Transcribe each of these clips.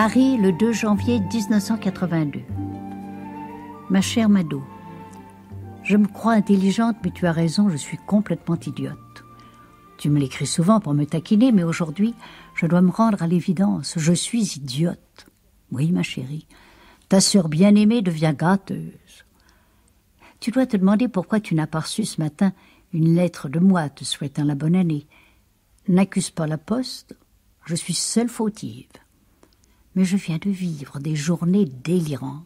Paris, le 2 janvier 1982. Ma chère Mado, je me crois intelligente, mais tu as raison, je suis complètement idiote. Tu me l'écris souvent pour me taquiner, mais aujourd'hui, je dois me rendre à l'évidence. Je suis idiote. Oui, ma chérie, ta sœur bien-aimée devient gâteuse. Tu dois te demander pourquoi tu n'as pas reçu ce matin une lettre de moi te souhaitant la bonne année. N'accuse pas la poste, je suis seule fautive. Mais je viens de vivre des journées délirantes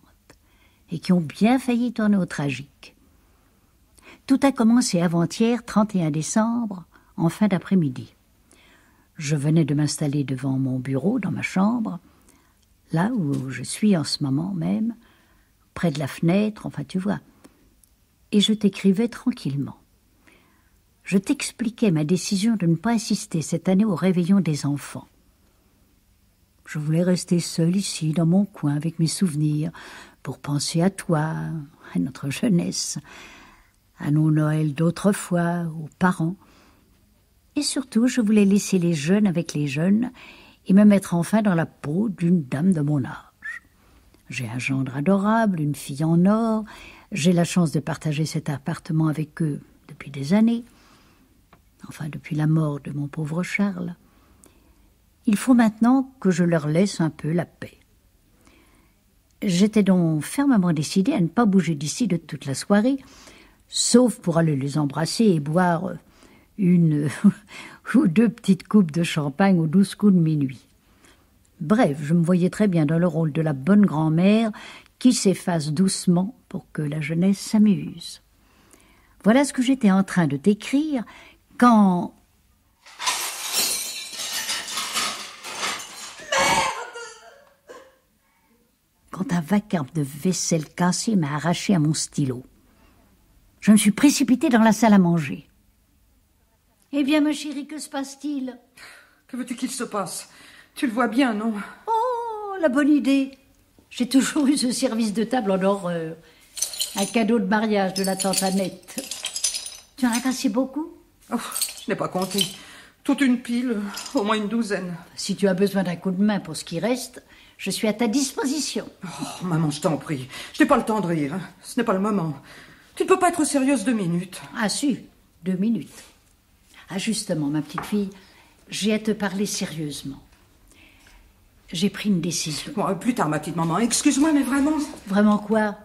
et qui ont bien failli tourner au tragique. Tout a commencé avant-hier, 31 décembre, en fin d'après-midi. Je venais de m'installer devant mon bureau, dans ma chambre, là où je suis en ce moment même, près de la fenêtre, enfin tu vois. Et je t'écrivais tranquillement. Je t'expliquais ma décision de ne pas assister cette année au réveillon des enfants. Je voulais rester seule ici, dans mon coin, avec mes souvenirs, pour penser à toi, à notre jeunesse, à nos Noëls d'autrefois, aux parents. Et surtout, je voulais laisser les jeunes avec les jeunes et me mettre enfin dans la peau d'une dame de mon âge. J'ai un gendre adorable, une fille en or. J'ai la chance de partager cet appartement avec eux depuis des années. Enfin, depuis la mort de mon pauvre Charles. Il faut maintenant que je leur laisse un peu la paix. J'étais donc fermement décidée à ne pas bouger d'ici de toute la soirée, sauf pour aller les embrasser et boire une ou deux petites coupes de champagne aux 12 coups de minuit. Bref, je me voyais très bien dans le rôle de la bonne grand-mère qui s'efface doucement pour que la jeunesse s'amuse. Voilà ce que j'étais en train de t'écrire quand... Quand un vacarme de vaisselle cassée m'a arraché à mon stylo. Je me suis précipitée dans la salle à manger. « Eh bien, ma chérie, que se passe-t-il » ? « Que veux-tu qu'il se passe ? Tu le vois bien, non ?»« Oh, la bonne idée ! J'ai toujours eu ce service de table en horreur. Un cadeau de mariage de la tante Annette. Tu en as cassé beaucoup ? » ?»« Oh, je n'ai pas compté. Toute une pile, au moins une douzaine. »« Si tu as besoin d'un coup de main pour ce qui reste, je suis à ta disposition. » »« Oh, maman, je t'en prie. Je n'ai pas le temps de rire. Ce n'est pas le moment. Tu ne peux pas être sérieuse 2 minutes. »« Ah si, 2 minutes. Ah justement, ma petite fille, j'ai à te parler sérieusement. J'ai pris une décision. » »« Bon, plus tard, ma petite maman. Excuse-moi, mais vraiment... » »« Vraiment quoi ? » »«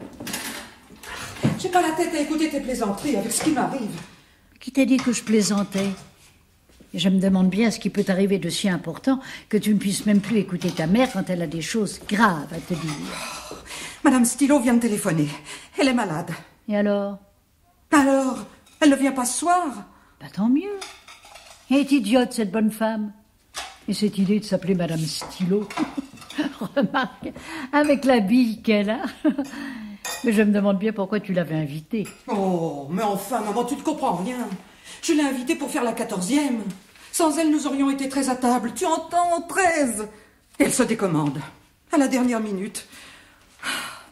J'ai pas la tête à écouter tes plaisanteries avec ce qui m'arrive. » »« Qui t'a dit que je plaisantais ? Et je me demande bien ce qui peut t'arriver de si important que tu ne puisses même plus écouter ta mère quand elle a des choses graves à te dire. » »« Madame Stilo vient de téléphoner. Elle est malade. » »« Et alors ? » »« Alors, elle ne vient pas ce soir ? » »« Bah tant mieux. Elle est idiote, cette bonne femme. Et cette idée de s'appeler Madame Stilo. Remarque, avec la bille qu'elle a. Mais je me demande bien pourquoi tu l'avais invitée. »« Oh, mais enfin, maman, tu ne comprends rien. Je l'ai invitée pour faire la 14e. Sans elle, nous aurions été 13 à table. Tu entends, 13 ? Elle se décommande. À la dernière minute.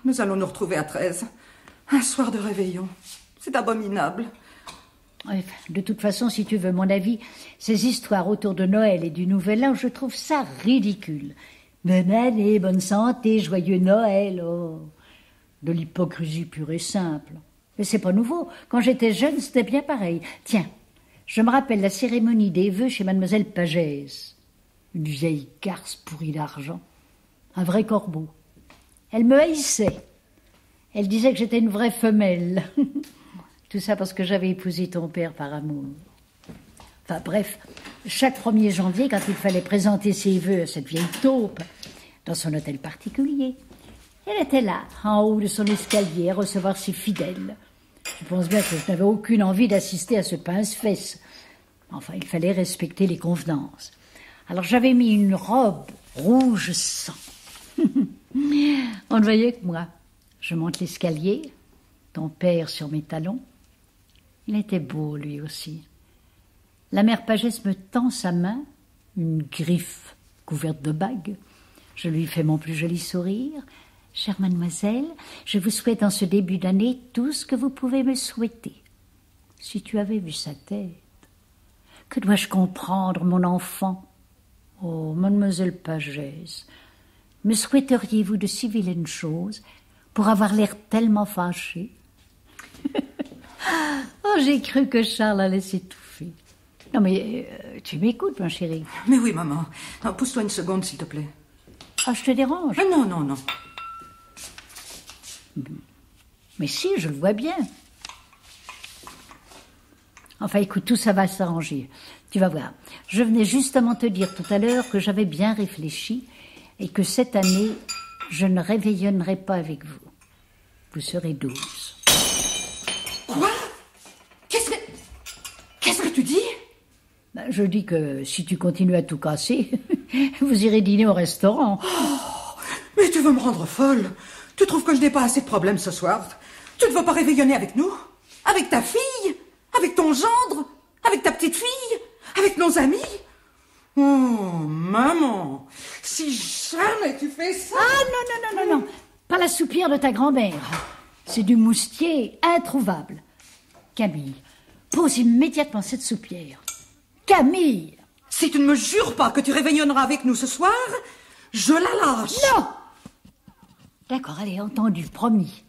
Nous allons nous retrouver à 13. Un soir de réveillon. C'est abominable. De toute façon, si tu veux mon avis, ces histoires autour de Noël et du Nouvel An, je trouve ça ridicule. Bonne année, bonne santé, joyeux Noël, oh. De l'hypocrisie pure et simple. Mais c'est pas nouveau. Quand j'étais jeune, c'était bien pareil. Tiens, je me rappelle la cérémonie des vœux chez mademoiselle Pagès. Une vieille garce pourrie d'argent. Un vrai corbeau. Elle me haïssait. Elle disait que j'étais une vraie femelle. Tout ça parce que j'avais épousé ton père par amour. Enfin bref, chaque 1er janvier, quand il fallait présenter ses vœux à cette vieille taupe, dans son hôtel particulier, elle était là, en haut de son escalier, à recevoir ses fidèles. Je pense bien que je n'avais aucune envie d'assister à ce pince-fesse. Enfin, il fallait respecter les convenances. Alors j'avais mis une robe rouge sang. On ne voyait que moi. Je monte l'escalier, ton père sur mes talons. Il était beau, lui aussi. La mère Pagès me tend sa main, une griffe couverte de bagues. Je lui fais mon plus joli sourire. « Chère mademoiselle, je vous souhaite en ce début d'année tout ce que vous pouvez me souhaiter. » Si tu avais vu sa tête. Que dois-je comprendre, mon enfant ? Oh, mademoiselle Pagès, Me souhaiteriez-vous de si vilaines choses pour avoir l'air tellement fâché? Oh, j'ai cru que Charles allait s'étouffer. Non, mais tu m'écoutes, ma chérie. Mais oui, maman. Non, pousse-toi une seconde, s'il te plaît. Ah, je te dérange? Ah non, non, non. Mais si, je le vois bien. Enfin, écoute, tout ça va s'arranger. Tu vas voir. Je venais justement te dire tout à l'heure que j'avais bien réfléchi et que cette année, je ne réveillonnerai pas avec vous. Vous serez 12. Quoi? Qu'est-ce que tu dis? Ben, je dis que si tu continues à tout casser, vous irez dîner au restaurant. Oh, mais tu veux me rendre folle? Tu trouves que je n'ai pas assez de problèmes ce soir? Tu ne veux pas réveillonner avec nous? Avec ta fille? Avec ton gendre? Avec ta petite fille? Avec nos amis? Oh, maman, si jamais tu fais ça... Ah, non, non, non, non, non. Pas la soupière de ta grand-mère. C'est du moustier introuvable. Camille, pose immédiatement cette soupière. Camille! Si tu ne me jures pas que tu réveillonneras avec nous ce soir, je la lâche. Non! D'accord, allez, entendu, promis.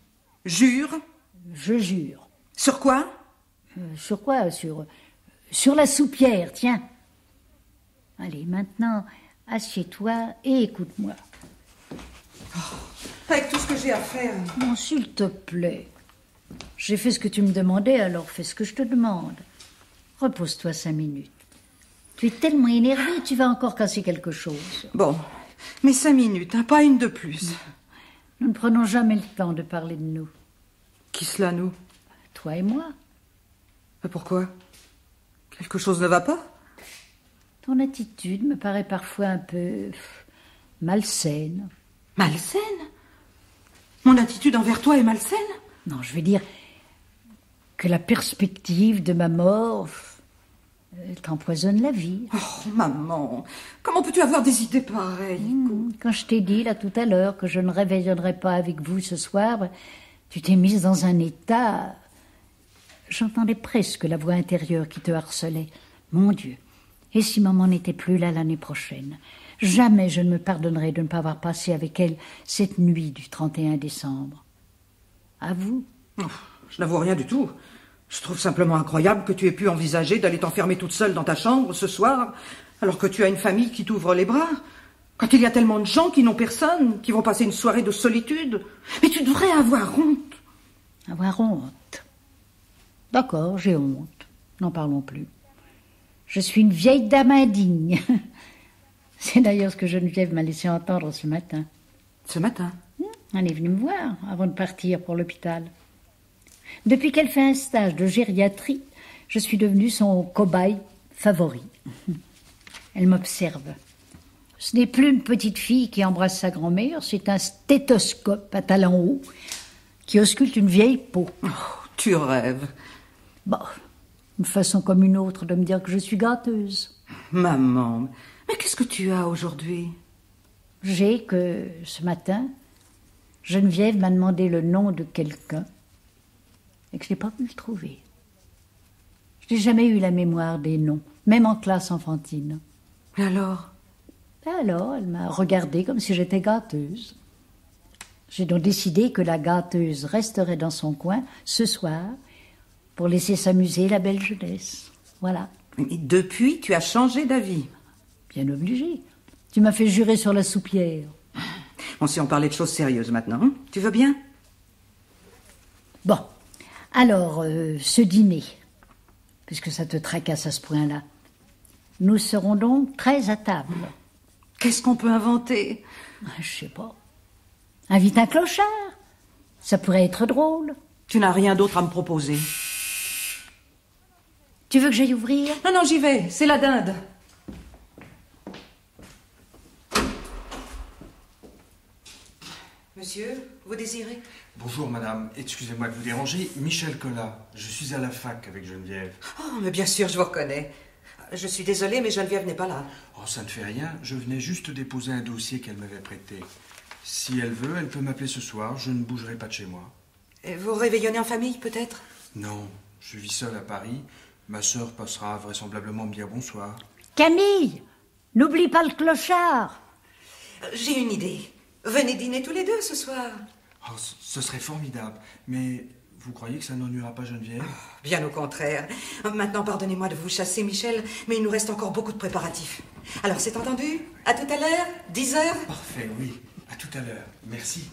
Jure? Je jure. Sur quoi? Sur quoi? Sur la soupière, tiens. Allez, maintenant, assieds-toi et écoute-moi. Oh, avec tout ce que j'ai à faire. Non, s'il te plaît. J'ai fait ce que tu me demandais, alors fais ce que je te demande. Repose-toi 5 minutes. Tu es tellement énervée, tu vas encore casser quelque chose. Bon, mais 5 minutes, hein, pas une de plus. Nous ne prenons jamais le temps de parler de nous. Qui cela, nous? Toi et moi. Mais pourquoi? Quelque chose ne va pas? Ton attitude me paraît parfois un peu malsaine. Malsaine? Mon attitude envers toi est malsaine? Non, je veux dire que la perspective de ma mort t'empoisonne la vie. Oh, maman, comment peux-tu avoir des idées pareilles? Quand je t'ai dit, là, tout à l'heure, que je ne réveillonnerai pas avec vous ce soir, tu t'es mise dans un état... J'entendais presque la voix intérieure qui te harcelait. Mon Dieu, et si maman n'était plus là l'année prochaine? Jamais je ne me pardonnerai de ne pas avoir passé avec elle cette nuit du 31 décembre. À vous? Oh, je n'avoue rien du tout. Je trouve simplement incroyable que tu aies pu envisager d'aller t'enfermer toute seule dans ta chambre ce soir, alors que tu as une famille qui t'ouvre les bras. Quand il y a tellement de gens qui n'ont personne, qui vont passer une soirée de solitude. Mais tu devrais avoir honte. Avoir honte? D'accord, j'ai honte. N'en parlons plus. Je suis une vieille dame indigne. C'est d'ailleurs ce que Geneviève m'a laissé entendre ce matin. Ce matin? Elle est venue me voir avant de partir pour l'hôpital. Depuis qu'elle fait un stage de gériatrie, je suis devenue son cobaye favori. Elle m'observe. Ce n'est plus une petite fille qui embrasse sa grand-mère, c'est un stéthoscope à talons hauts qui ausculte une vieille peau. Oh, tu rêves. Bon, une façon comme une autre de me dire que je suis gâteuse. Maman, mais qu'est-ce que tu as aujourd'hui? J'ai que, ce matin, Geneviève m'a demandé le nom de quelqu'un et que je n'ai pas pu le trouver. Je n'ai jamais eu la mémoire des noms, même en classe enfantine. Et alors? Alors, elle m'a regardée comme si j'étais gâteuse. J'ai donc décidé que la gâteuse resterait dans son coin ce soir pour laisser s'amuser la belle jeunesse. Voilà. Mais depuis, tu as changé d'avis. Bien obligé. Tu m'as fait jurer sur la soupière. Bon, si on parlait de choses sérieuses maintenant, hein? Tu veux bien? Bon, alors, ce dîner, puisque ça te tracasse à ce point-là, nous serons donc 13 à table. Qu'est-ce qu'on peut inventer? Je sais pas. Invite un clochard. Ça pourrait être drôle. Tu n'as rien d'autre à me proposer. Tu veux que j'aille ouvrir? Non, non, j'y vais. C'est la dinde. Monsieur, vous désirez? Bonjour madame, excusez-moi de vous déranger. Michel Collat, je suis à la fac avec Geneviève. Oh, mais bien sûr, je vous reconnais. Je suis désolée, mais Geneviève n'est pas là. Oh, ça ne fait rien, je venais juste déposer un dossier qu'elle m'avait prêté. Si elle veut, elle peut m'appeler ce soir, je ne bougerai pas de chez moi. Et vous réveillonnez en famille, peut-être? Non, je vis seul à Paris. Ma sœur passera vraisemblablement me dire bonsoir. Camille, n'oublie pas le clochard. J'ai une idée. Venez dîner tous les deux ce soir. Oh, ce serait formidable. Mais vous croyez que ça n'ennuiera pas Geneviève? Bien au contraire. Maintenant, pardonnez-moi de vous chasser, Michel, mais il nous reste encore beaucoup de préparatifs. Alors, c'est entendu? À tout à l'heure, 10h? Parfait, oui. À tout à l'heure. Merci.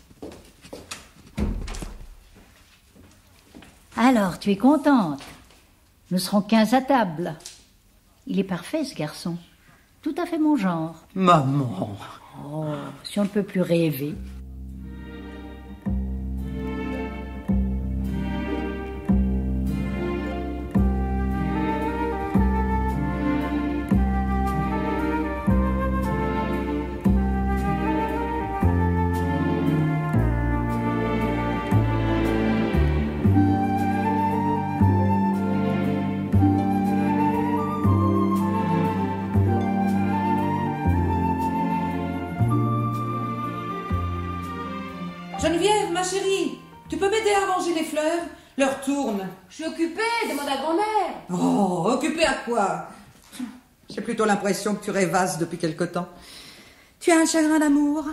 Alors, tu es contente? Nous serons 15 à table. Il est parfait, ce garçon. Tout à fait mon genre. Maman! Oh, si on ne peut plus rêver. Geneviève, ma chérie, tu peux m'aider à ranger les fleurs? L'heure tourne. Je suis occupée, demande à grand-mère. Oh, occupée à quoi? J'ai plutôt l'impression que tu rêvasses depuis quelque temps. Tu as un chagrin d'amour?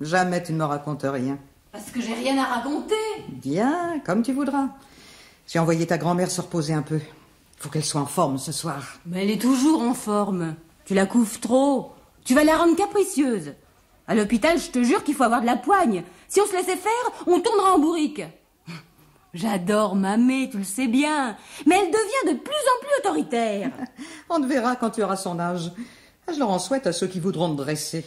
Jamais tu ne me racontes rien. Parce que j'ai rien à raconter. Bien, comme tu voudras. J'ai envoyé ta grand-mère se reposer un peu. Faut qu'elle soit en forme ce soir. Mais elle est toujours en forme. Tu la couves trop. Tu vas la rendre capricieuse. À l'hôpital, je te jure qu'il faut avoir de la poigne. Si on se laissait faire, on tournera en bourrique. J'adore Mamé, tu le sais bien. Mais elle devient de plus en plus autoritaire. On te verra quand tu auras son âge. Je leur en souhaite à ceux qui voudront te dresser.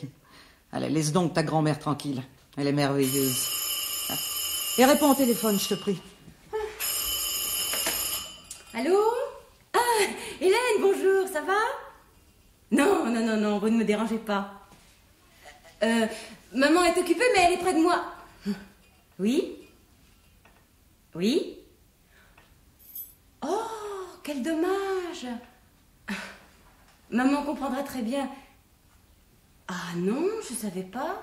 Allez, laisse donc ta grand-mère tranquille. Elle est merveilleuse. Et réponds au téléphone, je te prie. Allô? Ah, Hélène, bonjour, ça va? Non, vous ne me dérangez pas. Maman est occupée, mais elle est près de moi. Oui? Oui? Oh, quel dommage! Maman comprendra très bien. Ah non, je savais pas.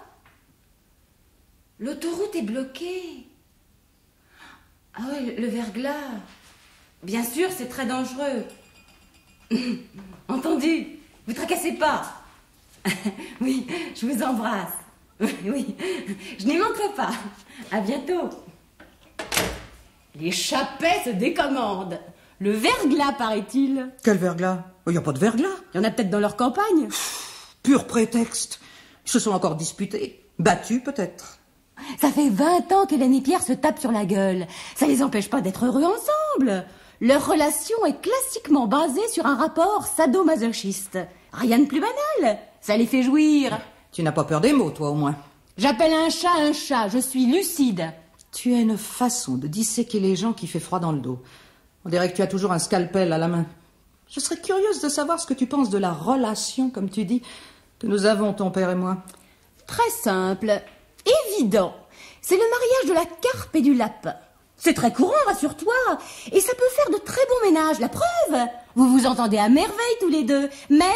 L'autoroute est bloquée. Ah ouais, le verglas. Bien sûr, c'est très dangereux. Entendu, vous tracassez pas. Oui, je vous embrasse. Oui, je n'y manquerai pas. À bientôt. Les chapets se décommandent. Le verglas, paraît-il. Quel verglas? Il n'y a pas de verglas. Il y en a peut-être dans leur campagne. Pur prétexte. Ils se sont encore disputés. Battus, peut-être. Ça fait 20 ans qu'Hélène et Pierre se tapent sur la gueule. Ça les empêche pas d'être heureux ensemble. Leur relation est classiquement basée sur un rapport sadomasochiste. Rien de plus banal. Ça les fait jouir. Tu n'as pas peur des mots, toi, au moins. J'appelle un chat, je suis lucide. Tu as une façon de disséquer les gens qui fait froid dans le dos. On dirait que tu as toujours un scalpel à la main. Je serais curieuse de savoir ce que tu penses de la relation, comme tu dis, que nous avons, ton père et moi. Très simple, évident. C'est le mariage de la carpe et du lapin. C'est très courant, rassure-toi. Et ça peut faire de très bons ménages, la preuve. Vous vous entendez à merveille tous les deux. Mais,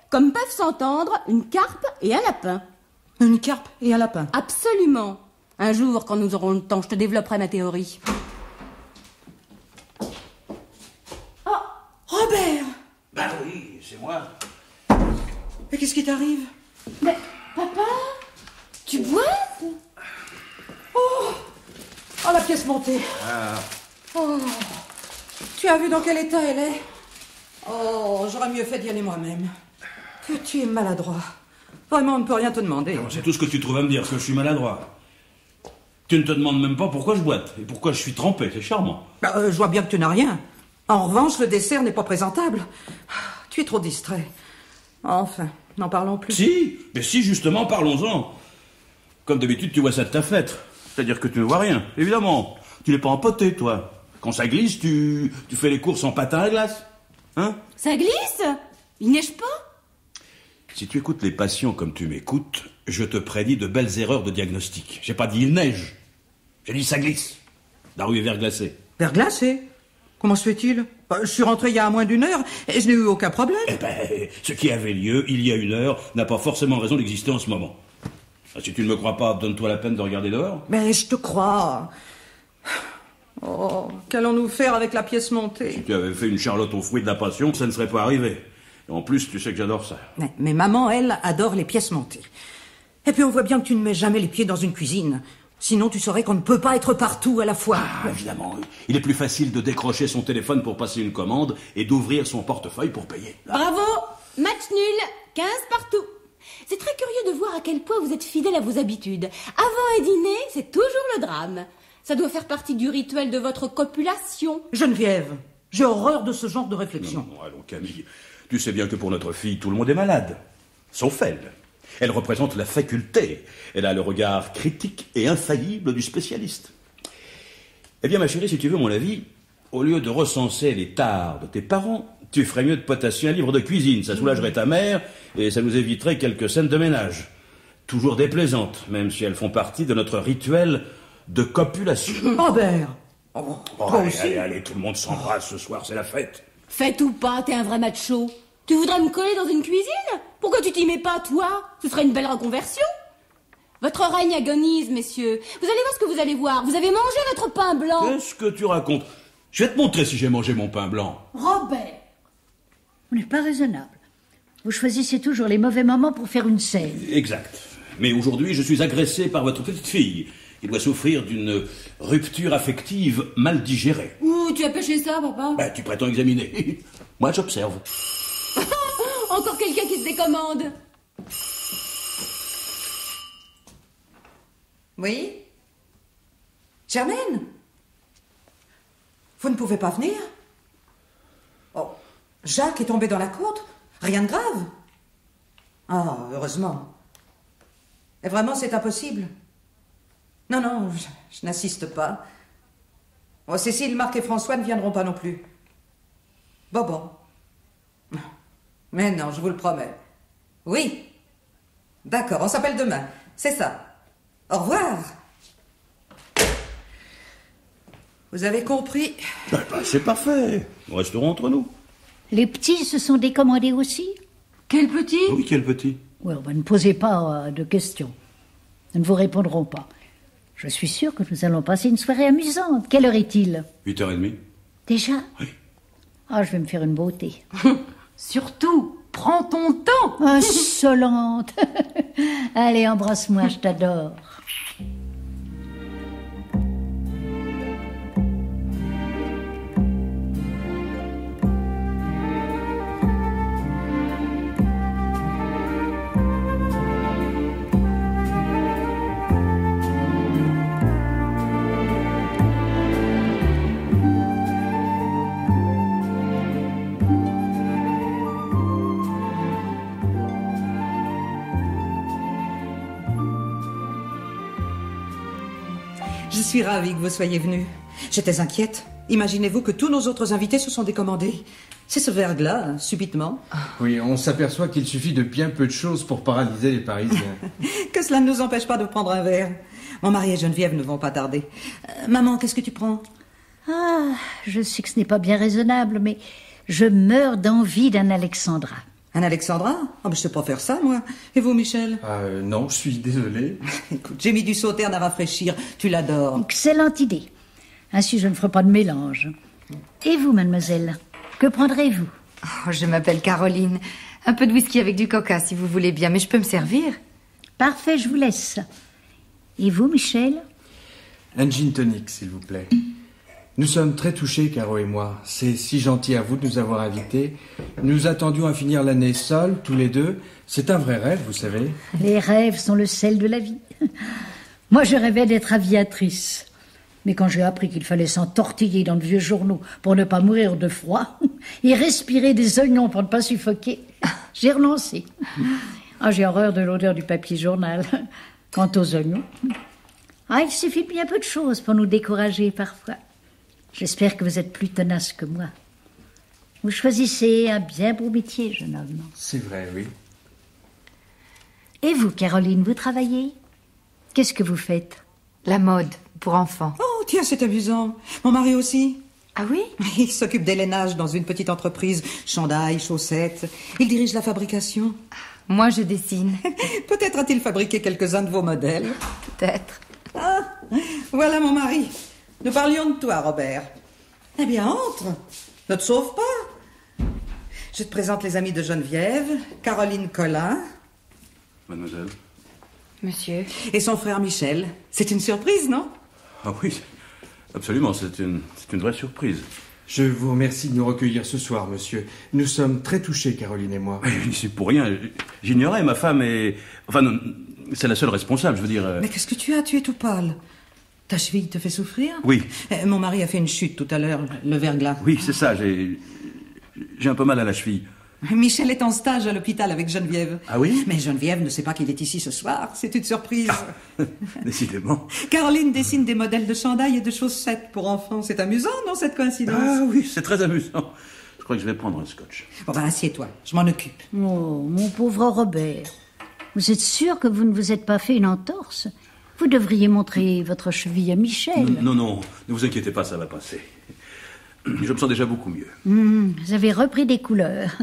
comme peuvent s'entendre, une carpe et un lapin. Une carpe et un lapin? Absolument. Un jour, quand nous aurons le temps, je te développerai ma théorie. Oh, Robert! Ben oui, c'est moi. Mais qu'est-ce qui t'arrive? Mais, papa, tu boites? Oh, la pièce montée. Ah. Oh, tu as vu dans quel état elle est? Oh, j'aurais mieux fait d'y aller moi-même. Que tu es maladroit. Vraiment, on ne peut rien te demander. C'est tout ce que tu trouves à me dire, que je suis maladroit. Tu ne te demandes même pas pourquoi je boite et pourquoi je suis trempé, c'est charmant. Je vois bien que tu n'as rien. En revanche, le dessert n'est pas présentable. Tu es trop distrait. Enfin, n'en parlons plus. Si, mais si, justement, parlons-en. Comme d'habitude, tu vois ça de ta fenêtre. C'est-à-dire que tu ne vois rien, évidemment. Tu n'es pas empoté, toi. Quand ça glisse, tu fais les courses en patin à glace. Hein? Ça glisse? Il neige pas? Si tu écoutes les patients comme tu m'écoutes, je te prédis de belles erreurs de diagnostic. J'ai pas dit il neige. J'ai dit ça glisse. La rue est verglacée. Verglacé? Comment se fait-il? Je suis rentré il y a moins d'une heure et je n'ai eu aucun problème. Eh ben, ce qui avait lieu il y a une heure n'a pas forcément raison d'exister en ce moment. Si tu ne me crois pas, donne-toi la peine de regarder dehors. Mais je te crois. Oh, qu'allons-nous faire avec la pièce montée? Si tu avais fait une charlotte aux fruits de la passion, ça ne serait pas arrivé. Et en plus, tu sais que j'adore ça. Mais maman, elle, adore les pièces montées. Et puis on voit bien que tu ne mets jamais les pieds dans une cuisine. Sinon, tu saurais qu'on ne peut pas être partout à la fois. Ah, évidemment. Il est plus facile de décrocher son téléphone pour passer une commande et d'ouvrir son portefeuille pour payer. Bravo! Match nul, 15 partout. C'est très curieux de voir à quel point vous êtes fidèle à vos habitudes. Avant un dîner, c'est toujours le drame. Ça doit faire partie du rituel de votre copulation. Geneviève, j'ai horreur de ce genre de réflexion. Non, allons, Camille. Tu sais bien que pour notre fille, tout le monde est malade. Sauf elle. Elle représente la faculté. Elle a le regard critique et infaillible du spécialiste. Eh bien, ma chérie, si tu veux mon avis, au lieu de recenser les tares de tes parents, tu ferais mieux de potasser un livre de cuisine. Ça soulagerait ta mère et ça nous éviterait quelques scènes de ménage. Toujours déplaisantes, même si elles font partie de notre rituel de copulation. Robert! Oh, Toi allez, aussi? allez, tout le monde s'embrasse ce soir, c'est la fête. Fête ou pas, t'es un vrai macho. Tu voudrais me coller dans une cuisine? Pourquoi tu t'y mets pas, toi? Ce serait une belle reconversion. Votre règne agonise, messieurs. Vous allez voir ce que vous allez voir. Vous avez mangé votre pain blanc. Qu'est-ce que tu racontes? Je vais te montrer si j'ai mangé mon pain blanc. Robert! On n'est pas raisonnable. Vous choisissez toujours les mauvais moments pour faire une scène. Exact. Mais aujourd'hui, je suis agressé par votre petite fille, qui doit souffrir d'une rupture affective mal digérée. Ouh, tu as pêché ça, papa? Ben, tu prétends examiner. Moi, j'observe. Encore quelqu'un qui se décommande. Oui? Germaine? Vous ne pouvez pas venir? Oh, Jacques est tombé dans la côte? Rien de grave? Ah, heureusement. Et vraiment, c'est impossible? Non, non, je n'assiste pas. Oh, Cécile, Marc et François ne viendront pas non plus. Bon. Mais non, je vous le promets. Oui. D'accord, on s'appelle demain. C'est ça. Au revoir. Vous avez compris? C'est parfait. Nous resterons entre nous. Les petits se sont décommandés aussi? Quel petit? Oui, quel petit? Ouais, ne posez pas de questions. Nous ne vous répondrons pas. Je suis sûre que nous allons passer une soirée amusante. Quelle heure est-il? 8h30. Déjà? Oui. Ah, je vais me faire une beauté. Surtout, prends ton temps. Insolente. Allez, embrasse-moi, je t'adore. Je suis ravie que vous soyez venus. J'étais inquiète. Imaginez-vous que tous nos autres invités se sont décommandés. C'est ce verglas, subitement. Oui, on s'aperçoit qu'il suffit de bien peu de choses pour paralyser les Parisiens. Que cela ne nous empêche pas de prendre un verre. Mon mari et Geneviève ne vont pas tarder. Maman, qu'est-ce que tu prends? Ah, je sais que ce n'est pas bien raisonnable, mais je meurs d'envie d'un Alexandra. Un Alexandra? Oh, mais je sais pas faire ça, moi. Et vous, Michel? Non, je suis désolé. Écoute, j'ai mis du sauterne à rafraîchir. Tu l'adores. Excellente idée. Ainsi, je ne ferai pas de mélange. Et vous, mademoiselle, que prendrez-vous? Oh, je m'appelle Caroline. Un peu de whisky avec du coca, si vous voulez bien, mais je peux me servir? Parfait, je vous laisse. Et vous, Michel? Un gin tonic, s'il vous plaît. Nous sommes très touchés, Caro et moi. C'est si gentil à vous de nous avoir invités. Nous attendions à finir l'année seuls, tous les deux. C'est un vrai rêve, vous savez. Les rêves sont le sel de la vie. Moi, je rêvais d'être aviatrice. Mais quand j'ai appris qu'il fallait s'entortiller dans de vieux journaux pour ne pas mourir de froid et respirer des oignons pour ne pas suffoquer, j'ai renoncé. Ah, j'ai horreur de l'odeur du papier journal. Quant aux oignons, il suffit de bien peu de choses pour nous décourager parfois. J'espère que vous êtes plus tenace que moi. Vous choisissez un bien beau métier, jeune homme. C'est vrai, oui. Et vous, Caroline, vous travaillez? Qu'est-ce que vous faites? La mode, pour enfants. Oh, tiens, c'est amusant. Mon mari aussi. Ah oui? Il s'occupe d'élénage dans une petite entreprise. Chandail, chaussettes. Il dirige la fabrication. Moi, je dessine. Peut-être a-t-il fabriqué quelques-uns de vos modèles. Peut-être. Ah, voilà mon mari. Nous parlions de toi, Robert. Eh bien, entre. Ne te sauve pas. Je te présente les amis de Geneviève, Caroline Collin. Mademoiselle. Monsieur. Et son frère Michel. C'est une surprise, non? Ah oui, absolument, c'est une vraie surprise. Je vous remercie de nous recueillir ce soir, monsieur. Nous sommes très touchés, Caroline et moi. C'est pour rien. J'ignorais, ma femme est... Enfin, non, c'est la seule responsable, je veux dire... Mais qu'est-ce que tu as? Tu es tout pâle. Ta cheville te fait souffrir? Oui. Mon mari a fait une chute tout à l'heure, le verglas. Oui, c'est ça, j'ai un peu mal à la cheville. Michel est en stage à l'hôpital avec Geneviève. Ah oui? Mais Geneviève ne sait pas qu'il est ici ce soir. C'est une surprise. Décidément. Caroline dessine des modèles de chandail et de chaussettes pour enfants. C'est amusant, non, cette coïncidence? Ah oui, c'est très amusant. Je crois que je vais prendre un scotch. Bon, ben, assieds-toi. Je m'en occupe. Oh, mon pauvre Robert. Vous êtes sûr que vous ne vous êtes pas fait une entorse? Vous devriez montrer votre cheville à Michel. Non, ne vous inquiétez pas, ça va passer. Je me sens déjà beaucoup mieux. Vous avez repris des couleurs.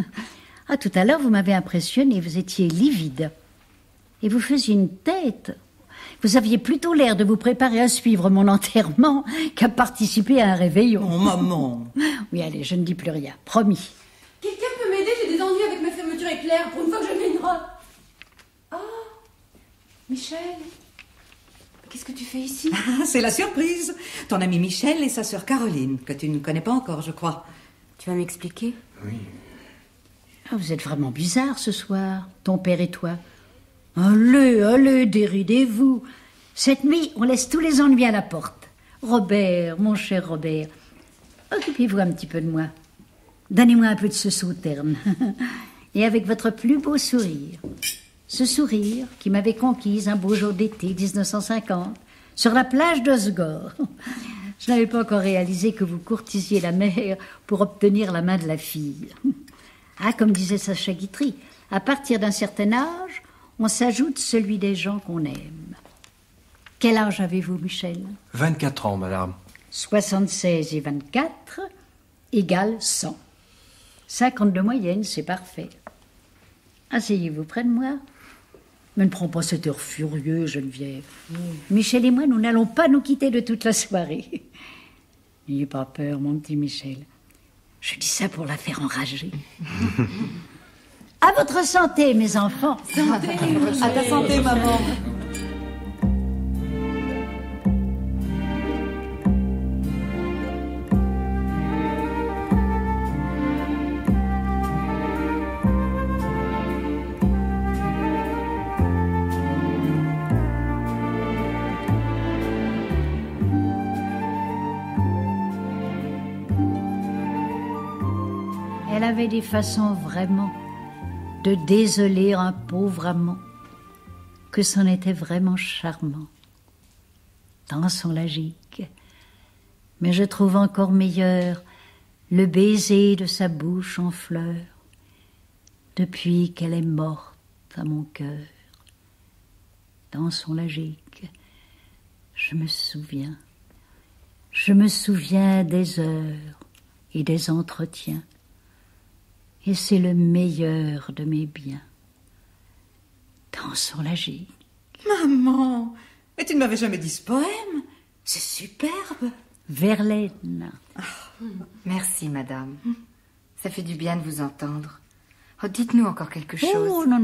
Ah, tout à l'heure, vous m'avez impressionné. Vous étiez livide. Et vous faisiez une tête. Vous aviez plutôt l'air de vous préparer à suivre mon enterrement qu'à participer à un réveillon. Oh, maman. Oui, allez, je ne dis plus rien. Promis. Quelqu'un peut m'aider? J'ai des ennuis avec ma fermeture éclair. Pour une fois que je mets une robe. Ah, Michel, qu'est-ce que tu fais ici? Ah, c'est la surprise. Ton ami Michel et sa sœur Caroline, que tu ne connais pas encore, je crois. Tu vas m'expliquer? Oui. Ah, vous êtes vraiment bizarre ce soir, ton père et toi. Allez, déridez-vous. Cette nuit, on laisse tous les ennuis à la porte. Robert, mon cher Robert, occupez-vous un petit peu de moi. Donnez-moi un peu de ce sauterne. Et avec votre plus beau sourire. Ce sourire qui m'avait conquise un beau jour d'été 1950, sur la plage d'Osgore. Je n'avais pas encore réalisé que vous courtisiez la mère pour obtenir la main de la fille. Ah, comme disait Sacha Guitry, à partir d'un certain âge, on s'ajoute celui des gens qu'on aime. Quel âge avez-vous, Michel? 24 ans, madame. 76 et 24 égale 100. 50 de moyenne, c'est parfait. Asseyez-vous près de moi. Mais ne prends pas cet air furieux, Geneviève. Michel et moi, nous n'allons pas nous quitter de toute la soirée. N'ayez pas peur, mon petit Michel. Je dis ça pour la faire enrager. À votre santé, mes enfants. Santé. À ta santé, maman. Elle avait des façons vraiment de désoler un pauvre amant, que c'en était vraiment charmant. Dans son logique. Mais je trouve encore meilleur le baiser de sa bouche en fleurs, depuis qu'elle est morte à mon cœur. Dans son logique, je me souviens des heures et des entretiens. Et c'est le meilleur de mes biens. Dans son logique. Maman, mais tu ne m'avais jamais dit ce poème. C'est superbe. Verlaine. Merci, madame. Ça fait du bien de vous entendre. Oh, dites-nous encore quelque chose. Oh, non,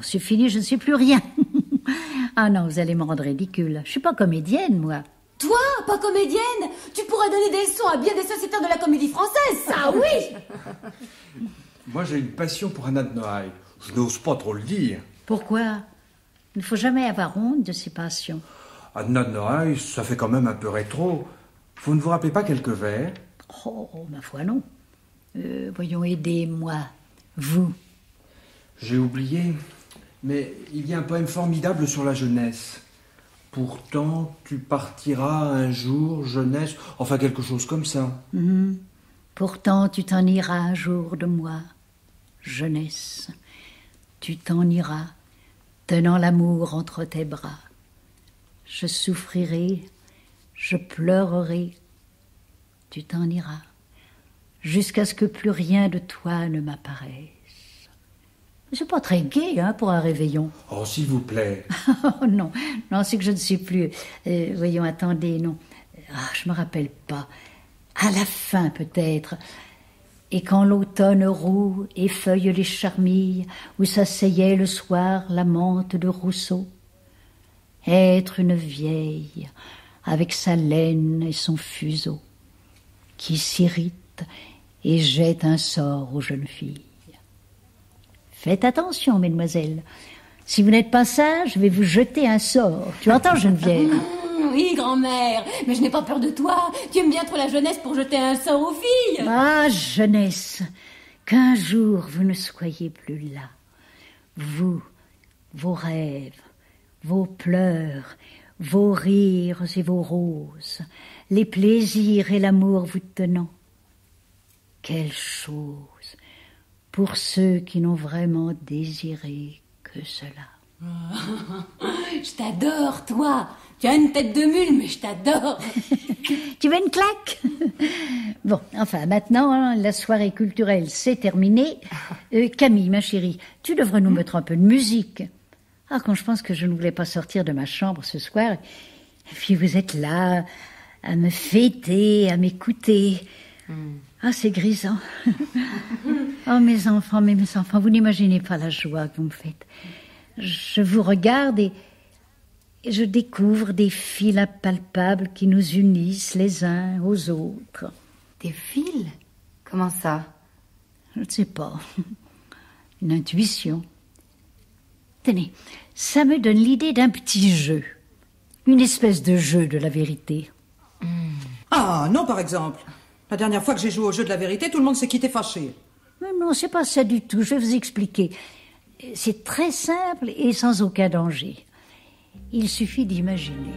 c'est fini, je ne sais plus rien. Ah non, vous allez me rendre ridicule. Je suis pas comédienne, moi. Toi, pas comédienne? Tu pourrais donner des leçons à bien des sociétaires de la comédie française, ça, oui! Moi, j'ai une passion pour Anna de Noailles. Je n'ose pas trop le dire. Pourquoi? Il ne faut jamais avoir honte de ses passions. Anna de Noailles, ça fait quand même un peu rétro. Vous ne vous rappelez pas quelques vers? Oh, ma foi, non. Voyons, aidez-moi. Vous. J'ai oublié, mais il y a un poème formidable sur la jeunesse. Pourtant, tu partiras un jour, jeunesse... Enfin, quelque chose comme ça. Pourtant, tu t'en iras un jour de moi, jeunesse. Tu t'en iras, tenant l'amour entre tes bras. Je souffrirai, je pleurerai. Tu t'en iras, jusqu'à ce que plus rien de toi ne m'apparaisse. C'est pas très gai, hein, pour un réveillon. Oh, s'il vous plaît. Oh non, c'est que je ne sais plus. Voyons, attendez, non. Ah, je me rappelle pas. À la fin, peut-être. Et quand l'automne roux effeuille les charmilles où s'asseyait le soir la menthe de Rousseau, Être une vieille, avec sa laine et son fuseau, qui s'irrite et jette un sort aux jeunes filles. Faites attention, mesdemoiselles. Si vous n'êtes pas sage, je vais vous jeter un sort. Tu entends, Geneviève? Oui, grand-mère, mais je n'ai pas peur de toi. Tu aimes bien trop la jeunesse pour jeter un sort aux filles. Ah, jeunesse, qu'un jour vous ne soyez plus là. Vous, vos rêves, vos pleurs, vos rires et vos roses, les plaisirs et l'amour vous tenant. Quelle chose pour ceux qui n'ont vraiment désiré que cela. Je t'adore, toi. Tu as une tête de mule, mais je t'adore. Tu veux une claque? Bon, enfin, maintenant, hein, la soirée culturelle, c'est terminé. Camille, ma chérie, tu devrais nous mettre un peu de musique. Ah, quand je pense que je ne voulais pas sortir de ma chambre ce soir, et puis vous êtes là, à me fêter, à m'écouter. Ah, c'est grisant. Oh, mes enfants, vous n'imaginez pas la joie que vous me faites. Je vous regarde et je découvre des fils impalpables qui nous unissent les uns aux autres. Des fils? Comment ça? Je ne sais pas. Une intuition. Tenez, ça me donne l'idée d'un petit jeu. Une espèce de jeu de la vérité. Ah, non, par exemple. La dernière fois que j'ai joué au jeu de la vérité, tout le monde s'est quitté fâché. Mais non, c'est pas ça du tout. Je vais vous expliquer. C'est très simple et sans aucun danger. Il suffit d'imaginer.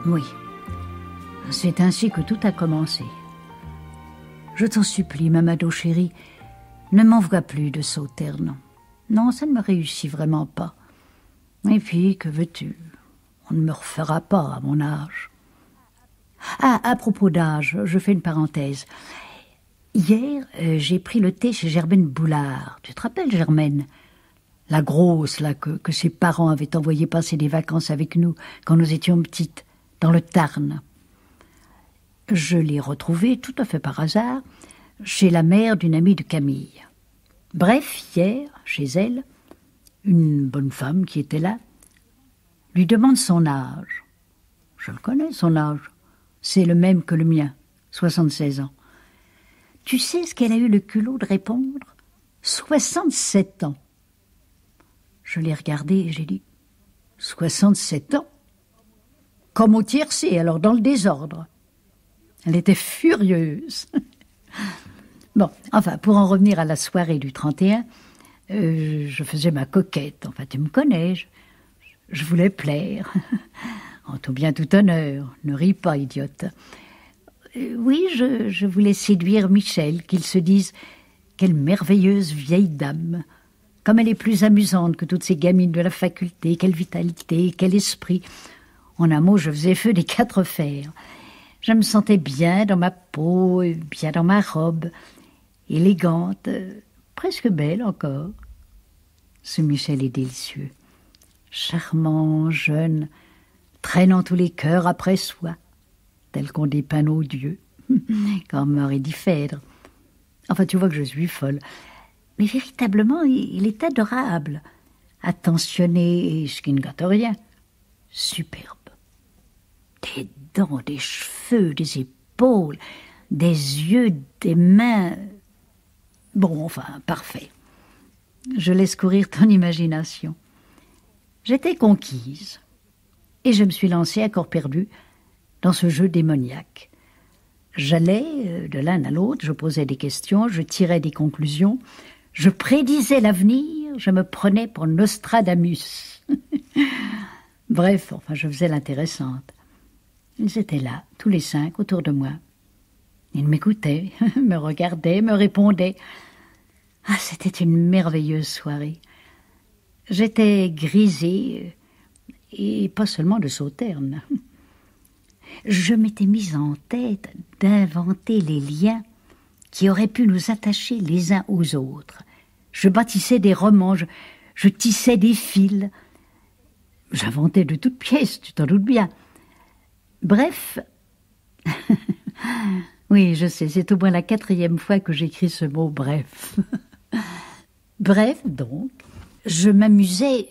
Oui, c'est ainsi que tout a commencé. Je t'en supplie, Mamado chérie, ne m'envoie plus de sauternes. Non, ça ne me réussit vraiment pas. Et puis, que veux-tu? On ne me refera pas à mon âge. Ah, à propos d'âge, je fais une parenthèse. Hier, j'ai pris le thé chez Germaine Boulard. Tu te rappelles, Germaine? La grosse, là, que ses parents avaient envoyé passer des vacances avec nous quand nous étions petites, dans le Tarn. Je l'ai retrouvée, tout à fait par hasard, chez la mère d'une amie de Camille. Bref, hier, chez elle, une bonne femme qui était là lui demande son âge. Je le connais, son âge. C'est le même que le mien, 76 ans. Tu sais ce qu'elle a eu le culot de répondre? 67 ans. Je l'ai regardée et j'ai dit, 67 ans? Comme au tiercé, alors dans le désordre. Elle était furieuse. Bon, enfin, pour en revenir à la soirée du 31, je faisais ma coquette. Enfin, tu me connais, je voulais plaire. En tout bien, tout honneur. Ne ris pas, idiote. Oui, je voulais séduire Michel, qu'il se dise « Quelle merveilleuse vieille dame !» Comme elle est plus amusante que toutes ces gamines de la faculté, quelle vitalité, quel esprit. En un mot, je faisais feu des 4 fers. Je me sentais bien dans ma peau, bien dans ma robe, élégante, presque belle encore. Ce Michel est délicieux, charmant, jeune, traînant tous les cœurs après soi, tel qu'on dépeint nos dieux, comme Maurice Phèdre. Enfin, tu vois que je suis folle. Mais véritablement, il est adorable, attentionné, ce qui ne gâte rien, superbe. Des dents, des cheveux, des épaules, des yeux, des mains. Bon, enfin, parfait. Je laisse courir ton imagination. J'étais conquise, et je me suis lancée à corps perdu dans ce jeu démoniaque. J'allais de l'un à l'autre, je posais des questions, je tirais des conclusions, je prédisais l'avenir, je me prenais pour Nostradamus. Bref, enfin, je faisais l'intéressante. Ils étaient là, tous les 5, autour de moi. Ils m'écoutaient, me regardaient, me répondaient. Ah, c'était une merveilleuse soirée. J'étais grisée, et pas seulement de sauterne. je m'étais mise en tête d'inventer les liens qui auraient pu nous attacher les uns aux autres. Je bâtissais des romans, je tissais des fils. J'inventais de toutes pièces, tu t'en doutes bien. Bref, oui, je sais, c'est au moins la 4e fois que j'écris ce mot « bref ». Bref, donc, je m'amusais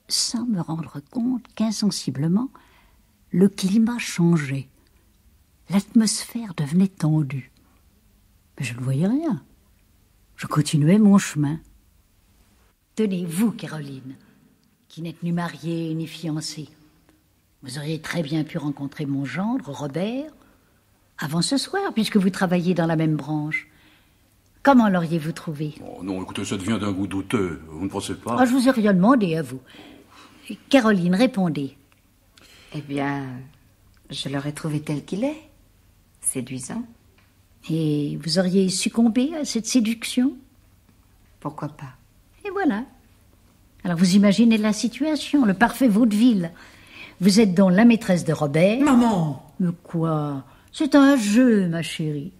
sans me rendre compte qu'insensiblement, le climat changeait. L'atmosphère devenait tendue. Mais je ne voyais rien. Je continuais mon chemin. Tenez, vous, Caroline, qui n'êtes ni mariée ni fiancée, vous auriez très bien pu rencontrer mon gendre, Robert, avant ce soir, puisque vous travaillez dans la même branche. Comment l'auriez-vous trouvé? Oh non, écoutez, ça devient d'un goût douteux. Vous ne pensez pas? Je vous ai rien demandé à vous. Caroline, répondez. Eh bien, je l'aurais trouvé tel qu'il est. Séduisant. Et vous auriez succombé à cette séduction? Pourquoi pas? Et voilà. Alors vous imaginez la situation, le parfait vaudeville. Vous êtes donc la maîtresse de Robert. Maman! Mais quoi? C'est un jeu, ma chérie.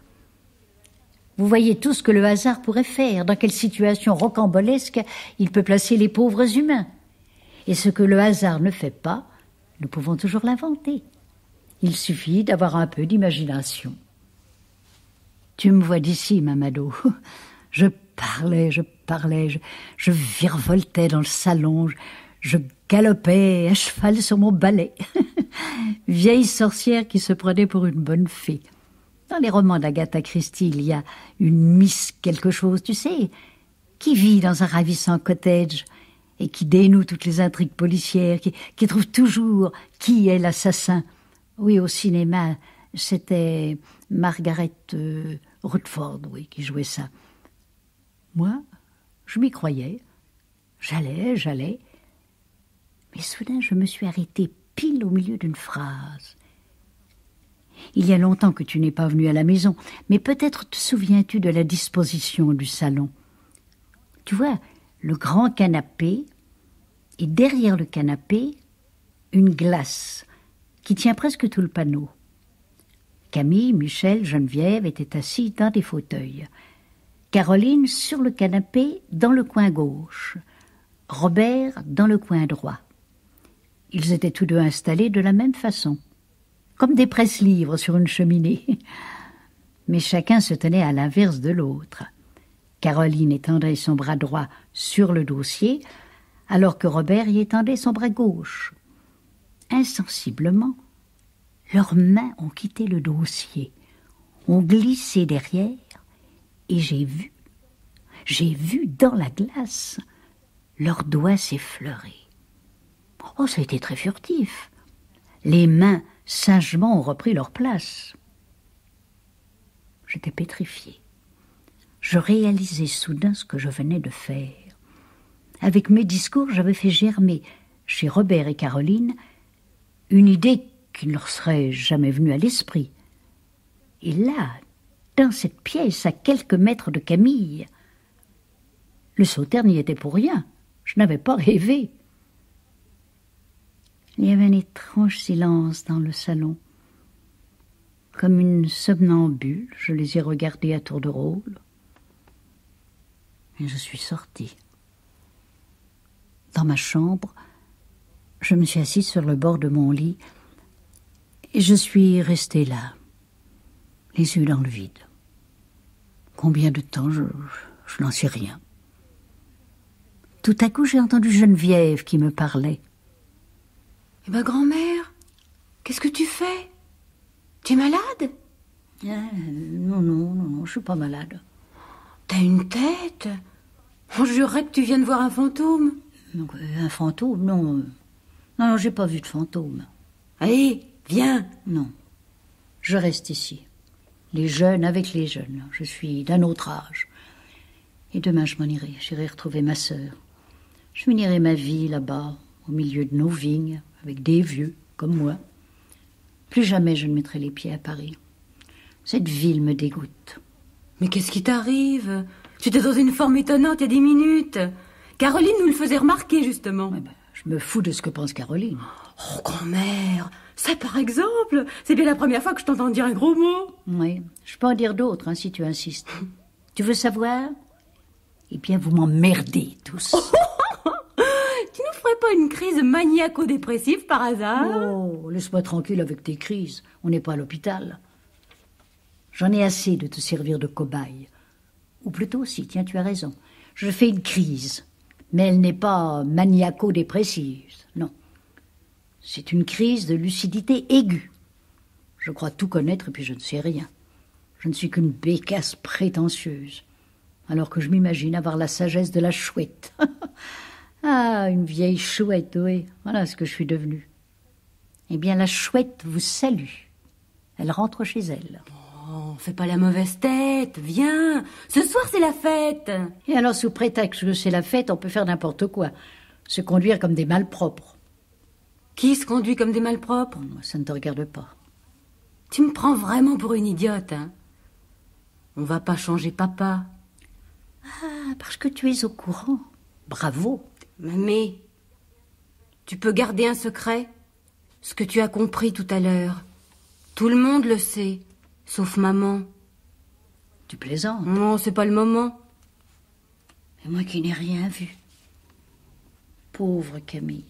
Vous voyez tout ce que le hasard pourrait faire, dans quelle situation rocambolesque il peut placer les pauvres humains. Et ce que le hasard ne fait pas, nous pouvons toujours l'inventer. Il suffit d'avoir un peu d'imagination. Tu me vois d'ici, Mamadou. Je parlais, je virevoltais dans le salon, je galopais à cheval sur mon balai. Vieille sorcière qui se prenait pour une bonne fée. Dans les romans d'Agatha Christie, il y a une Miss quelque chose, tu sais, qui vit dans un ravissant cottage et qui dénoue toutes les intrigues policières, qui trouve toujours qui est l'assassin. Oui, au cinéma, c'était Margaret Rutherford, oui, qui jouait ça. Moi, je m'y croyais. J'allais. Mais soudain, je me suis arrêtée pile au milieu d'une phrase. Il y a longtemps que tu n'es pas venu à la maison, mais peut-être te souviens-tu de la disposition du salon. Tu vois, le grand canapé, et derrière le canapé, une glace qui tient presque tout le panneau. Camille, Michel, Geneviève étaient assis dans des fauteuils. Caroline sur le canapé dans le coin gauche. Robert dans le coin droit. Ils étaient tous deux installés de la même façon, comme des presse-livres sur une cheminée. Mais chacun se tenait à l'inverse de l'autre. Caroline étendait son bras droit sur le dossier, alors que Robert y étendait son bras gauche. Insensiblement, leurs mains ont quitté le dossier, ont glissé derrière, et j'ai vu dans la glace leurs doigts s'effleurer. Oh, ça a été très furtif. Les mains sagement ont repris leur place. J'étais pétrifiée. Je réalisais soudain ce que je venais de faire. Avec mes discours, j'avais fait germer chez Robert et Caroline une idée qui ne leur serait jamais venue à l'esprit. Et là, dans cette pièce, à quelques mètres de Camille, le sauterne n'y était pour rien. Je n'avais pas rêvé. Il y avait un étrange silence dans le salon. Comme une somnambule, je les ai regardés à tour de rôle. Et je suis sortie. Dans ma chambre, je me suis assise sur le bord de mon lit et je suis restée là, les yeux dans le vide. Combien de temps, je n'en sais rien. Tout à coup, j'ai entendu Geneviève qui me parlait. Eh ben, grand-mère, qu'est-ce que tu fais? Tu es malade? Non, je suis pas malade. T'as une tête? On jurerait que tu viens de voir un fantôme. Donc, un fantôme, non. Non, j'ai pas vu de fantôme. Allez, viens. Non, je reste ici. Les jeunes avec les jeunes. Je suis d'un autre âge. Et demain, je m'en irai. J'irai retrouver ma sœur. Je finirai ma vie là-bas, au milieu de nos vignes, avec des vieux, comme moi. Plus jamais je ne mettrai les pieds à Paris. Cette ville me dégoûte. Mais qu'est-ce qui t'arrive? Tu étais dans une forme étonnante il y a 10 minutes. Caroline nous le faisait remarquer, justement. Je me fous de ce que pense Caroline. Oh, grand-mère, ça par exemple, c'est bien la première fois que je t'entends dire un gros mot. Oui, je peux en dire d'autres, si tu insistes. Tu veux savoir? Eh bien, vous m'emmerdez tous. Tu nous ferais pas une crise maniaco-dépressive par hasard? Oh, laisse-moi tranquille avec tes crises. On n'est pas à l'hôpital. J'en ai assez de te servir de cobaye. Ou plutôt, si, tiens, tu as raison. Je fais une crise. Mais elle n'est pas maniaco-dépressive, non. C'est une crise de lucidité aiguë. Je crois tout connaître et puis je ne sais rien. Je ne suis qu'une bécasse prétentieuse. Alors que je m'imagine avoir la sagesse de la chouette. Ah, une vieille chouette, oui. Voilà ce que je suis devenue. Eh bien, la chouette vous salue. Elle rentre chez elle. Oh, fais pas la mauvaise tête, viens. Ce soir, c'est la fête. Et alors, sous prétexte que c'est la fête, on peut faire n'importe quoi. Se conduire comme des malpropres. Qui se conduit comme des malpropres? Ça ne te regarde pas. Tu me prends vraiment pour une idiote, hein? On va pas changer papa. Ah, parce que tu es au courant. Bravo. Mamie, tu peux garder un secret? Ce que tu as compris tout à l'heure. Tout le monde le sait, sauf maman. Tu plaisantes? Non, c'est pas le moment. Mais moi qui n'ai rien vu. Pauvre Camille.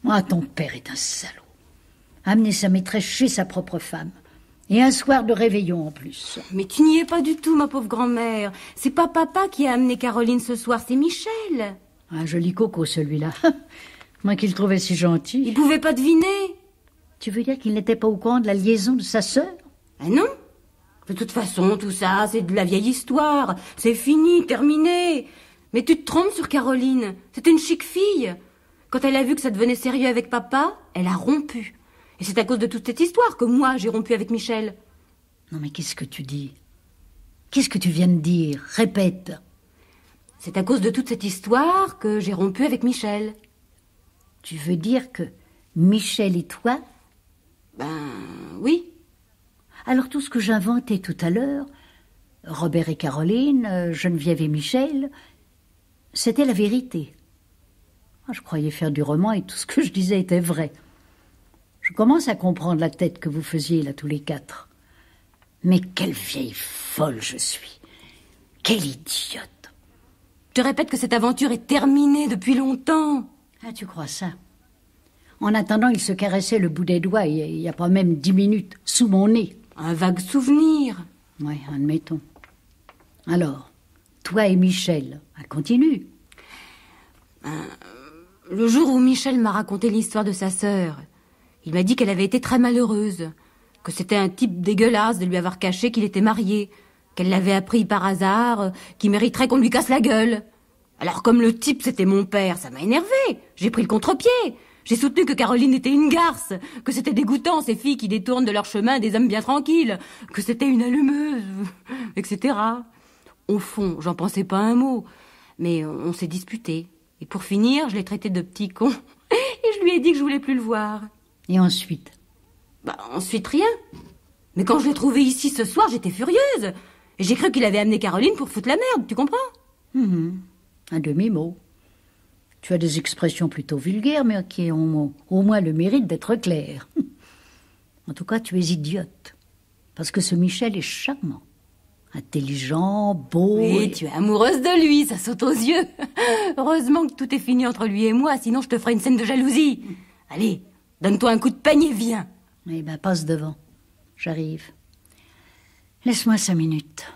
Moi, ton père est un salaud. Amener sa maîtresse chez sa propre femme. Et un soir de réveillon en plus. Mais tu n'y es pas du tout, ma pauvre grand-mère. C'est pas papa qui a amené Caroline ce soir, c'est Michel. Un joli coco, celui-là. Moi qui le trouvais si gentil. Il pouvait pas deviner. Tu veux dire qu'il n'était pas au courant de la liaison de sa sœur? Ah non. De toute façon, tout ça, c'est de la vieille histoire. C'est fini, terminé. Mais tu te trompes sur Caroline. C'est une chic fille. Quand elle a vu que ça devenait sérieux avec papa, elle a rompu. Et c'est à cause de toute cette histoire que moi, j'ai rompu avec Michel. Non mais qu'est-ce que tu dis? Qu'est-ce que tu viens de dire? Répète. C'est à cause de toute cette histoire que j'ai rompu avec Michel. Tu veux dire que Michel et toi? Ben, oui. Alors tout ce que j'inventais tout à l'heure, Robert et Caroline, Geneviève et Michel, c'était la vérité. Je croyais faire du roman et tout ce que je disais était vrai. Je commence à comprendre la tête que vous faisiez là tous les quatre. Mais quelle vieille folle je suis. Quelle idiote. Je te répète que cette aventure est terminée depuis longtemps. Ah, tu crois ça? En attendant, il se caressait le bout des doigts, il y a pas même 10 minutes, sous mon nez. Un vague souvenir. Oui, admettons. Alors, toi et Michel, continue. Le jour où Michel m'a raconté l'histoire de sa sœur, il m'a dit qu'elle avait été très malheureuse, que c'était un type dégueulasse de lui avoir caché qu'il était marié, qu'elle l'avait appris par hasard, qu'il mériterait qu'on lui casse la gueule. Alors comme le type c'était mon père, ça m'a énervé. J'ai pris le contre-pied. J'ai soutenu que Caroline était une garce, que c'était dégoûtant ces filles qui détournent de leur chemin des hommes bien tranquilles, que c'était une allumeuse, etc. Au fond, j'en pensais pas un mot, mais on s'est disputé. Et pour finir, je l'ai traité de petit con, et je lui ai dit que je voulais plus le voir. Et ensuite? Ensuite rien. Mais quand je l'ai trouvé ici ce soir, j'étais furieuse. Et j'ai cru qu'il avait amené Caroline pour foutre la merde, tu comprends? Un demi-mot. Tu as des expressions plutôt vulgaires, mais qui ont au moins le mérite d'être claires. En tout cas, tu es idiote. Parce que ce Michel est charmant. Intelligent, beau... Oui, tu es amoureuse de lui, ça saute aux yeux. Heureusement que tout est fini entre lui et moi, sinon je te ferai une scène de jalousie. Allez, donne-toi un coup de peigne et viens. Eh ben, passe devant. J'arrive. Laisse-moi 5 minutes.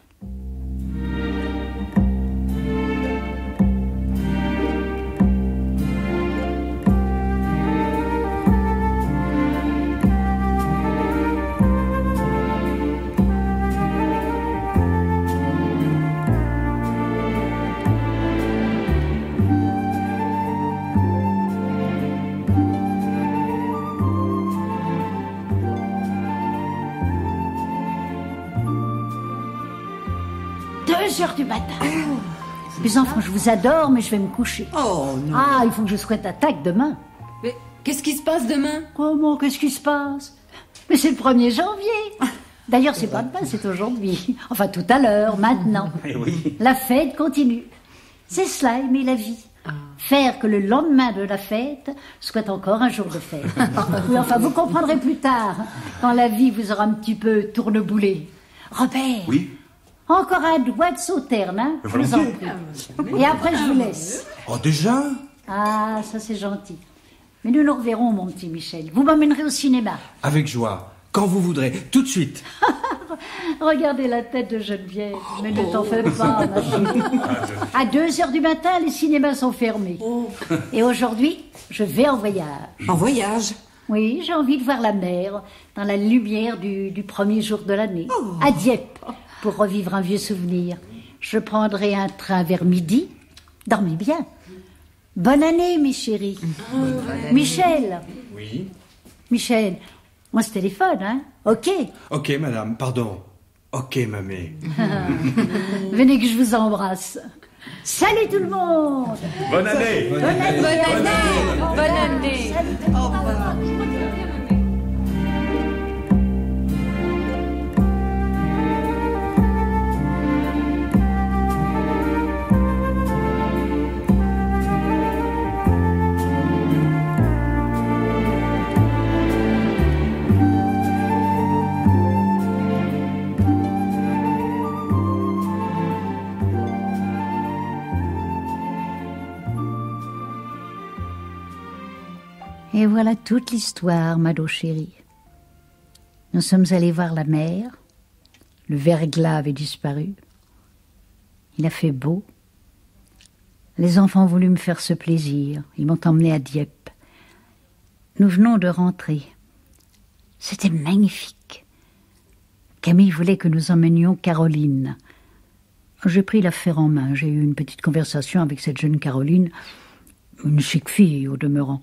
Heures du matin. Les enfants, je vous adore, mais je vais me coucher. Oh non. Ah, il faut que je sois attaque demain. Mais qu'est-ce qui se passe demain? Comment? Qu'est-ce qui se passe? Mais c'est le 1er janvier. D'ailleurs, c'est pas demain, c'est aujourd'hui. Enfin, tout à l'heure, maintenant. Eh oui. La fête continue. C'est cela, aimer la vie. Faire que le lendemain de la fête soit encore un jour de fête. Oui, enfin, vous comprendrez plus tard, quand la vie vous aura un petit peu tourneboulé. Robert. Oui. Encore un doigt de sauterne, hein? Je vous en prie. Et après, je vous laisse. Oh, déjà? Ah, ça c'est gentil. Mais nous nous reverrons, mon petit Michel. Vous m'emmènerez au cinéma. Avec joie. Quand vous voudrez. Tout de suite. Regardez la tête de Geneviève. Mais ne t'en fais pas, ma chérie. À 2h du matin, les cinémas sont fermés. Et aujourd'hui, je vais en voyage. En voyage? Oui, j'ai envie de voir la mer dans la lumière du premier jour de l'année. À Dieppe, pour revivre un vieux souvenir. Je prendrai un train vers midi. Dormez bien. Bonne année, mes chéris. Michel. Oui. Michel, on se téléphone, hein? Ok. Ok, madame, pardon. Ok, mamie. Venez que je vous embrasse. Salut tout le monde. Bonne année. Bonne année. Bonne année. Salut tout le monde. Et voilà toute l'histoire, Mado chérie. Nous sommes allés voir la mer. Le verglas avait disparu. Il a fait beau. Les enfants ont voulu me faire ce plaisir. Ils m'ont emmené à Dieppe. Nous venons de rentrer. C'était magnifique. Camille voulait que nous emmenions Caroline. J'ai pris l'affaire en main. J'ai eu une petite conversation avec cette jeune Caroline, une chic fille au demeurant.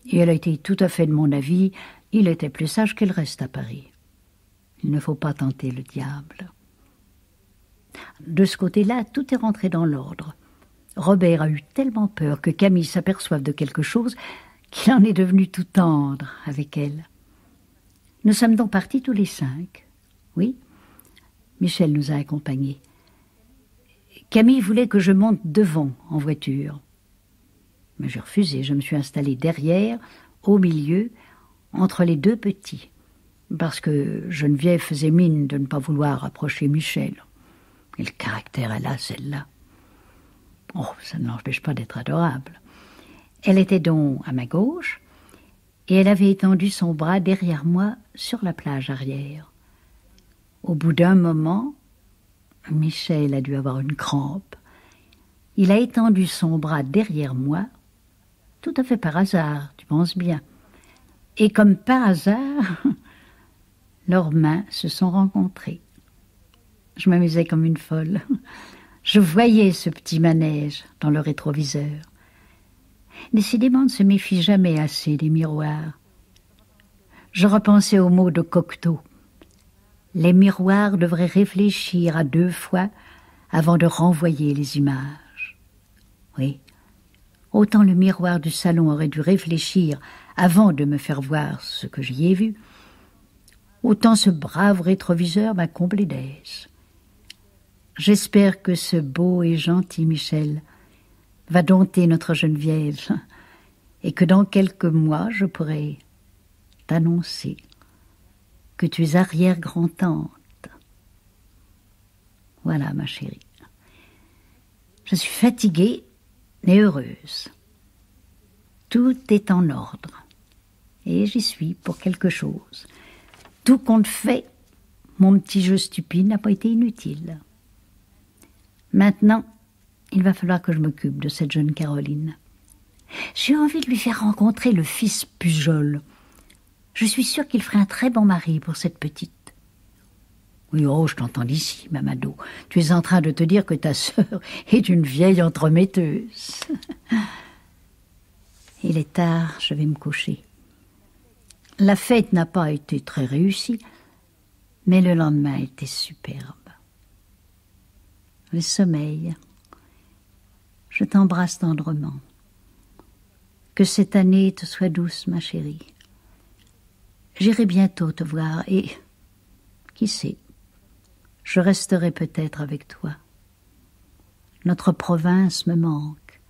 Et elle a été tout à fait de mon avis. Il était plus sage qu'elle reste à Paris. Il ne faut pas tenter le diable. De ce côté-là, tout est rentré dans l'ordre. Robert a eu tellement peur que Camille s'aperçoive de quelque chose qu'il en est devenu tout tendre avec elle. Nous sommes donc partis tous les 5. Oui, Michel nous a accompagnés. Camille voulait que je monte devant en voiture. Mais j'ai refusé, je me suis installée derrière, au milieu, entre les deux petits, parce que Geneviève faisait mine de ne pas vouloir approcher Michel. Et le caractère elle a, celle-là. Oh, ça ne l'empêche pas d'être adorable. Elle était donc à ma gauche, et elle avait étendu son bras derrière moi sur la plage arrière. Au bout d'un moment, Michel a dû avoir une crampe. Il a étendu son bras derrière moi, tout à fait par hasard, tu penses bien. Et comme par hasard, leurs mains se sont rencontrées. Je m'amusais comme une folle. Je voyais ce petit manège dans le rétroviseur. Décidément, on ne se méfie jamais assez des miroirs. Je repensais aux mots de Cocteau. Les miroirs devraient réfléchir à 2 fois avant de renvoyer les images. Oui. Autant le miroir du salon aurait dû réfléchir avant de me faire voir ce que j'y ai vu, autant ce brave rétroviseur m'a comblé d'aise. J'espère que ce beau et gentil Michel va dompter notre Geneviève et que dans quelques mois je pourrai t'annoncer que tu es arrière-grand-tante. Voilà, ma chérie. Je suis fatiguée mais heureuse. Tout est en ordre. Et j'y suis pour quelque chose. Tout compte fait, mon petit jeu stupide n'a pas été inutile. Maintenant, il va falloir que je m'occupe de cette jeune Caroline. J'ai envie de lui faire rencontrer le fils Pujol. Je suis sûre qu'il ferait un très bon mari pour cette petite. Oui, oh, je t'entends d'ici, Mamado. Tu es en train de te dire que ta sœur est une vieille entremetteuse. Il est tard, je vais me coucher. La fête n'a pas été très réussie, mais le lendemain était superbe. Le sommeil. Je t'embrasse tendrement. Que cette année te soit douce, ma chérie. J'irai bientôt te voir et, qui sait, je resterai peut-être avec toi. Notre province me manque.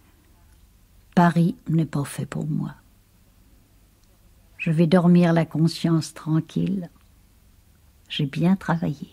Paris n'est pas fait pour moi. Je vais dormir la conscience tranquille. J'ai bien travaillé.